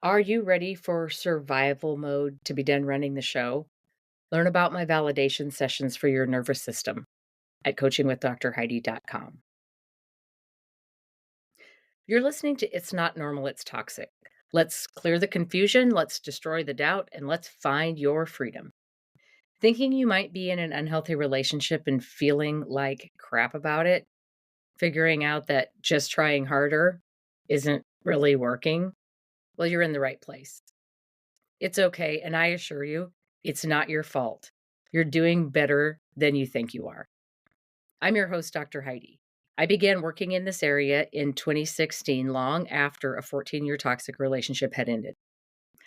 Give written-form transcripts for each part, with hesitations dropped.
Are you ready for survival mode to be done running the show? Learn about my validation sessions for your nervous system at coachingwithdrheidi.com. You're listening to It's Not Normal, It's Toxic. Let's clear the confusion, let's destroy the doubt, and let's find your freedom. Thinking you might be in an unhealthy relationship and feeling like crap about it, figuring out that just trying harder isn't really working, well, you're in the right place. It's okay, and I assure you, it's not your fault. You're doing better than you think you are. I'm your host, Dr. Heidi. I began working in this area in 2016, long after a 14-year toxic relationship had ended.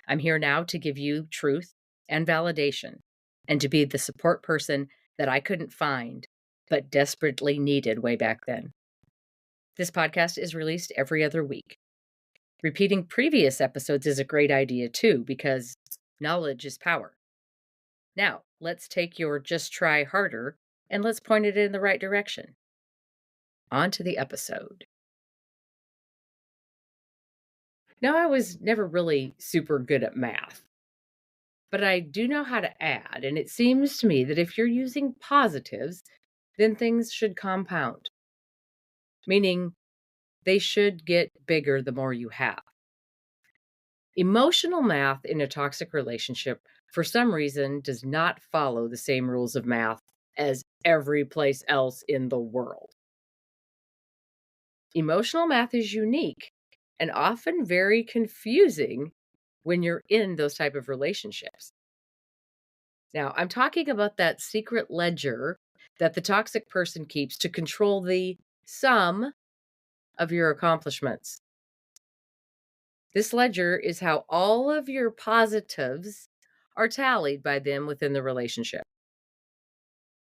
I'm here now to give you truth and validation and to be the support person that I couldn't find, but desperately needed way back then. This podcast is released every other week. Repeating previous episodes is a great idea too, because knowledge is power. Now, let's take your just try harder and let's point it in the right direction. On to the episode. Now, I was never really super good at math, but I do know how to add, and it seems to me that if you're using positives, then things should compound, meaning they should get bigger the more you have. Emotional math in a toxic relationship, for some reason, does not follow the same rules of math as every place else in the world. Emotional math is unique and often very confusing when you're in those type of relationships. Now, I'm talking about that secret ledger that the toxic person keeps to control the sum of your accomplishments. This ledger is how all of your positives are tallied by them within the relationship.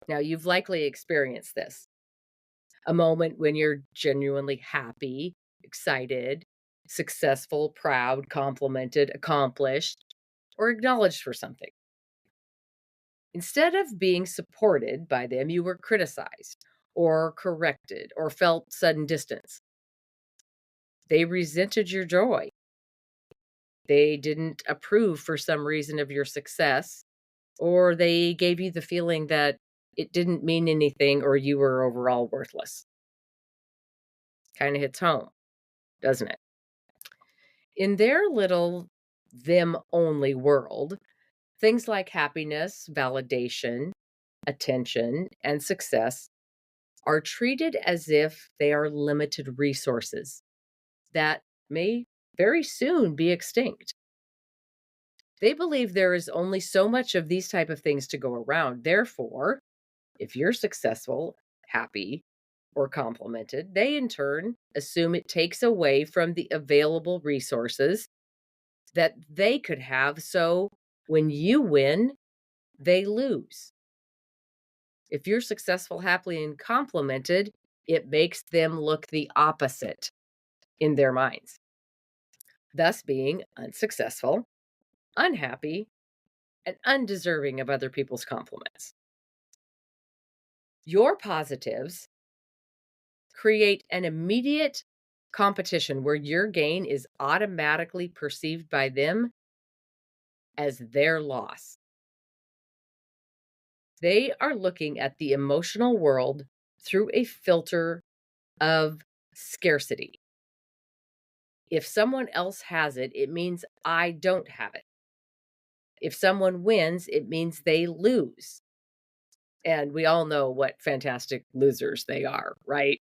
Now, you've likely experienced this. A moment when you're genuinely happy, excited, successful, proud, complimented, accomplished, or acknowledged for something. Instead of being supported by them, you were criticized or corrected or felt sudden distance. They resented your joy. They didn't approve for some reason of your success, or they gave you the feeling that it didn't mean anything or you were overall worthless. Kind of hits home, doesn't it? In their little them only world, things like happiness, validation, attention, and success are treated as if they are limited resources that may very soon be extinct. They believe there is only so much of these type of things to go around. Therefore, if you're successful, happy, or complimented, they in turn assume it takes away from the available resources that they could have. So when you win, they lose. If you're successful, happily, and complimented, it makes them look the opposite in their minds, thus being unsuccessful, unhappy, and undeserving of other people's compliments. Your positives create an immediate competition where your gain is automatically perceived by them as their loss. They are looking at the emotional world through a filter of scarcity. If someone else has it, it means I don't have it. If someone wins, it means they lose. And we all know what fantastic losers they are, right?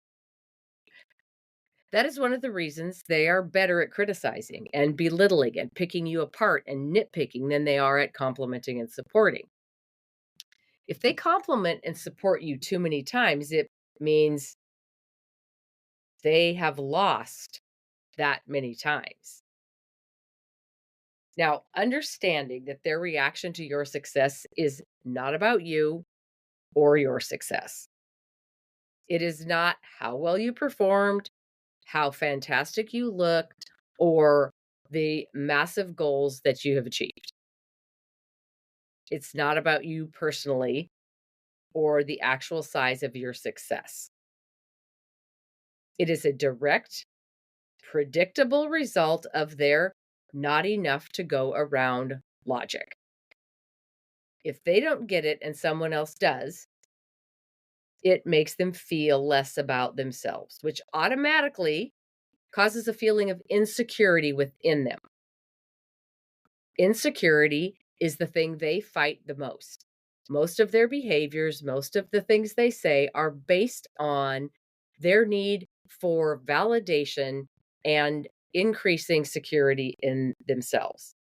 That is one of the reasons they are better at criticizing and belittling and picking you apart and nitpicking than they are at complimenting and supporting. If they compliment and support you too many times, it means they have lost that many times. Now, understanding that their reaction to your success is not about you or your success. It is not how well you performed, how fantastic you looked, or the massive goals that you have achieved. It's not about you personally or the actual size of your success. It is a direct, predictable result of their not enough to go around logic. If they don't get it and someone else does, it makes them feel less about themselves, which automatically causes a feeling of insecurity within them. Insecurity is the thing they fight the most. Most of their behaviors, most of the things they say are based on their need for validation and increasing security in themselves.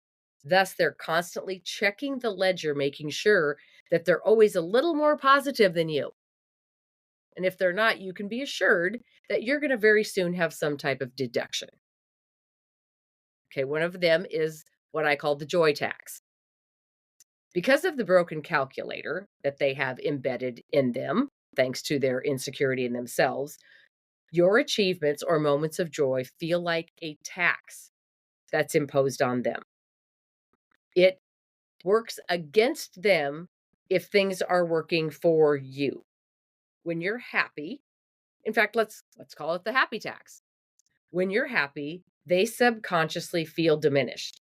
Thus, they're constantly checking the ledger, making sure that they're always a little more positive than you. And if they're not, you can be assured that you're going to very soon have some type of deduction. Okay, one of them is what I call the joy tax. Because of the broken calculator that they have embedded in them, thanks to their insecurity in themselves, your achievements or moments of joy feel like a tax that's imposed on them. It works against them if things are working for you. When you're happy, in fact, let's call it the happy tax. When you're happy, they subconsciously feel diminished.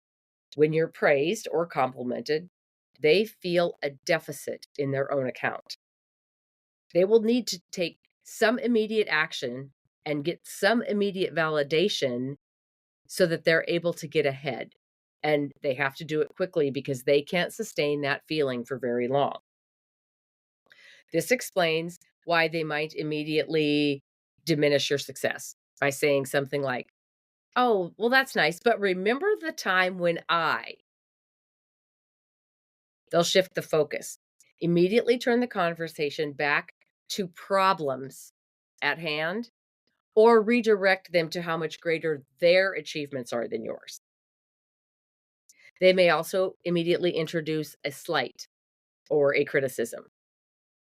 When you're praised or complimented, they feel a deficit in their own account. They will need to take some immediate action and get some immediate validation so that they're able to get ahead. And they have to do it quickly because they can't sustain that feeling for very long. This explains why they might immediately diminish your success by saying something like, "Oh, well, that's nice, but remember the time when I..." They'll shift the focus, immediately turn the conversation back to problems at hand, or redirect them to how much greater their achievements are than yours. They may also immediately introduce a slight or a criticism.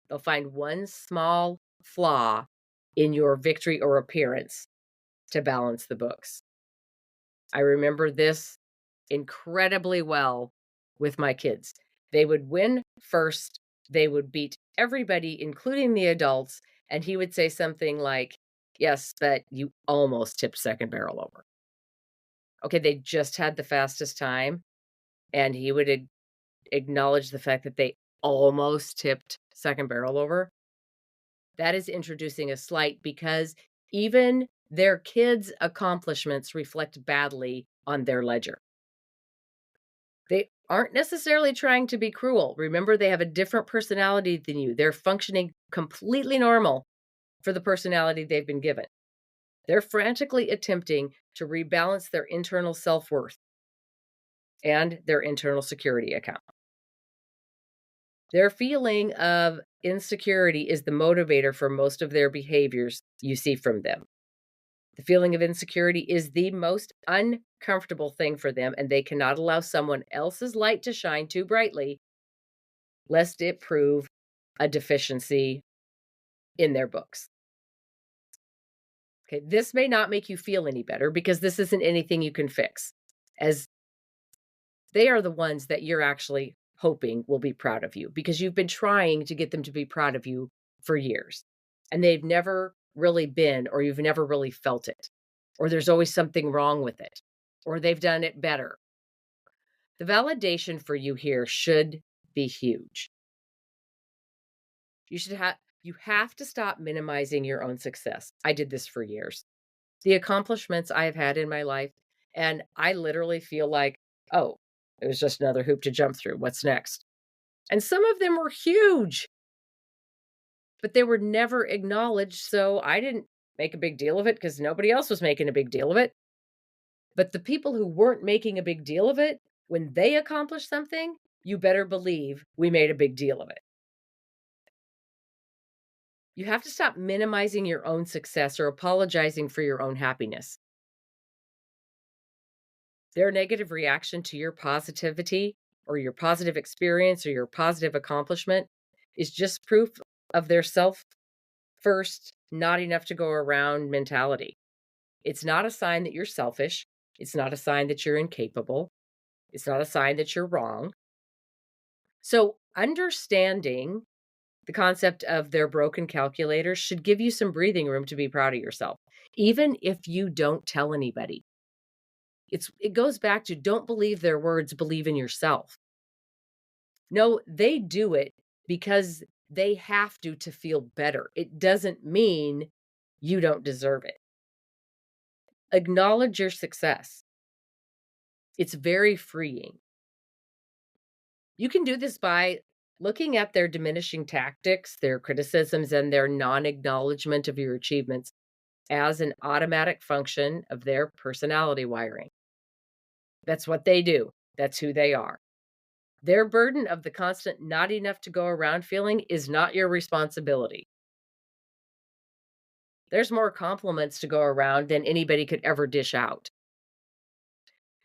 They'll find one small flaw in your victory or appearance to balance the books. I remember this incredibly well with my kids. They would win first, they would beat everybody, including the adults, and he would say something like, "Yes, but you almost tipped second barrel over." Okay, they just had the fastest time, and he would acknowledge the fact that they almost tipped second barrel over. That is introducing a slight because even their kids' accomplishments reflect badly on their ledger. They aren't necessarily trying to be cruel. Remember, they have a different personality than you. They're functioning completely normal for the personality they've been given. They're frantically attempting to rebalance their internal self worth and their internal security account. Their feeling of insecurity is the motivator for most of their behaviors you see from them. The feeling of insecurity is the most uncomfortable thing for them, and they cannot allow someone else's light to shine too brightly, lest it prove a deficiency in their books. Okay, this may not make you feel any better because this isn't anything you can fix, as they are the ones that you're actually hoping will be proud of you because you've been trying to get them to be proud of you for years, and they've never really been, or you've never really felt it, or there's always something wrong with it, or they've done it better. The validation for you here should be huge. You have to stop minimizing your own success. I did this for years. The accomplishments I have had in my life, and I literally feel like, "Oh, it was just another hoop to jump through. What's next?" And some of them were huge, but they were never acknowledged, so I didn't make a big deal of it because nobody else was making a big deal of it. But the people who weren't making a big deal of it, when they accomplished something, you better believe we made a big deal of it. You have to stop minimizing your own success or apologizing for your own happiness. Their negative reaction to your positivity or your positive experience or your positive accomplishment is just proof of their self first, not enough to go around mentality. It's not a sign that you're selfish. It's not a sign that you're incapable. It's not a sign that you're wrong. So, understanding the concept of their broken calculators should give you some breathing room to be proud of yourself, even if you don't tell anybody. It goes back to don't believe their words, believe in yourself. No, they do it because they have to feel better. It doesn't mean you don't deserve it. Acknowledge your success. It's very freeing. You can do this by looking at their diminishing tactics, their criticisms, and their non acknowledgement of your achievements as an automatic function of their personality wiring. That's what they do, that's who they are. Their burden of the constant not enough to go around feeling is not your responsibility. There's more compliments to go around than anybody could ever dish out.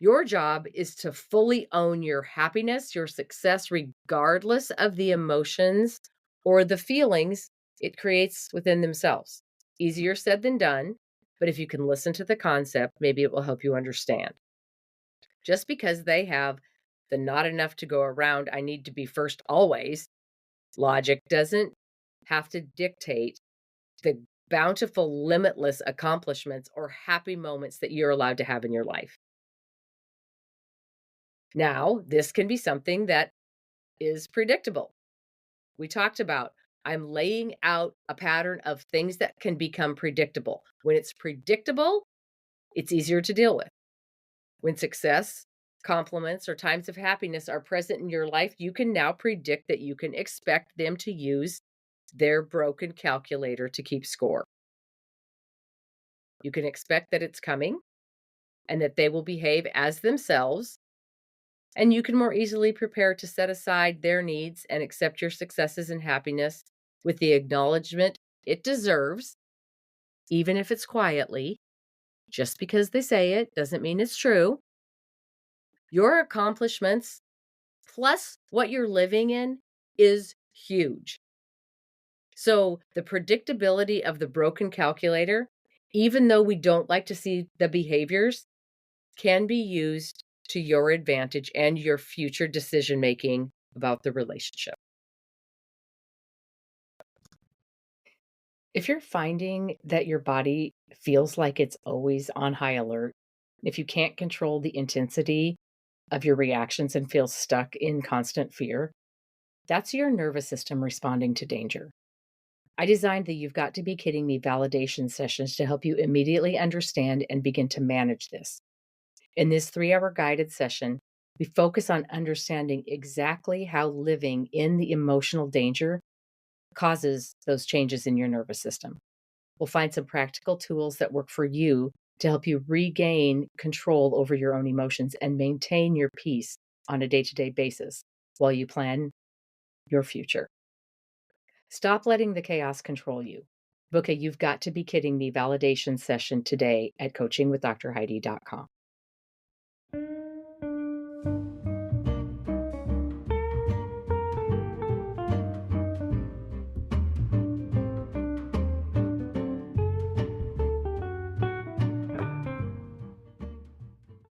Your job is to fully own your happiness, your success, regardless of the emotions or the feelings it creates within themselves. Easier said than done, but if you can listen to the concept, maybe it will help you understand. Just because they have the not enough to go around, I need to be first always, logic doesn't have to dictate the bountiful, limitless accomplishments or happy moments that you're allowed to have in your life. Now, this can be something that is predictable. We talked about I'm laying out a pattern of things that can become predictable. When it's predictable, it's easier to deal with. When success, compliments, or times of happiness are present in your life, you can now predict that you can expect them to use their broken calculator to keep score. You can expect that it's coming and that they will behave as themselves, and you can more easily prepare to set aside their needs and accept your successes and happiness with the acknowledgement it deserves, even if it's quietly. Just because they say it doesn't mean it's true. Your accomplishments plus what you're living in is huge. So the predictability of the broken calculator, even though we don't like to see the behaviors, can be used to your advantage and your future decision making about the relationship. If you're finding that your body feels like it's always on high alert, if you can't control the intensity of your reactions and feel stuck in constant fear, that's your nervous system responding to danger. I designed the You've Got to Be Kidding Me validation sessions to help you immediately understand and begin to manage this. In this 3-hour guided session, we focus on understanding exactly how living in the emotional danger causes those changes in your nervous system. We'll find some practical tools that work for you to help you regain control over your own emotions and maintain your peace on a day-to-day basis while you plan your future. Stop letting the chaos control you. Book a You've Got to Be Kidding Me validation session today at coachingwithdrheidi.com.